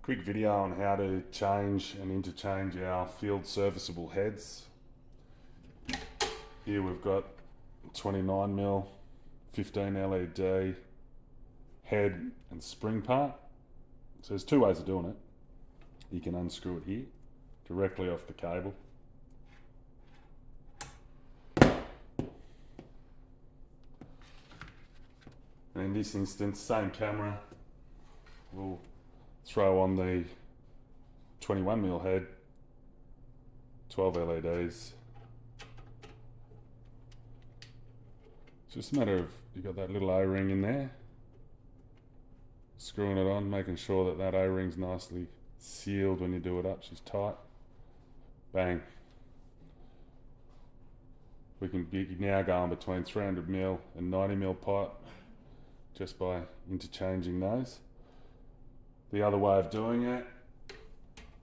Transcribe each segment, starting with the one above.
Quick video on how to change and interchange our field serviceable heads. Here we've got 29mm 15 LED head and spring part. So there's two ways of doing it. You can unscrew it here directly off the cable. And in this instance, same camera, we'll throw on the 21mm head, 12 LEDs. It's just a matter of, you've got that little O-ring in there, screwing it on, making sure that that O-ring's nicely sealed when you do it up, she's tight. Bang. We can be now going between 300mm and 90mm pipe just by interchanging those. The other way of doing it,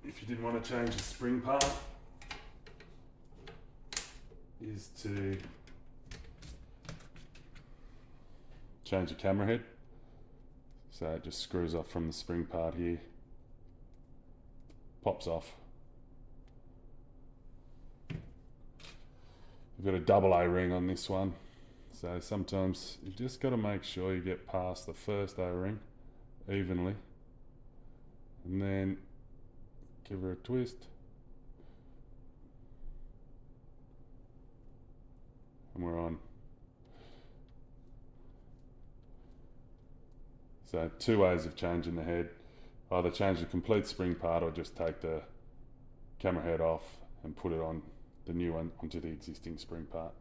if you didn't want to change the spring part, is to change the camera head. So it just screws off from the spring part here, pops off. We've got a double O-ring on this one, so sometimes you've just got to make sure you get past the first O-ring evenly, and then give her a twist, and we're on. So two ways of changing the head: either change the complete spring part or just take the camera head off and put it on the new one onto the existing spring part.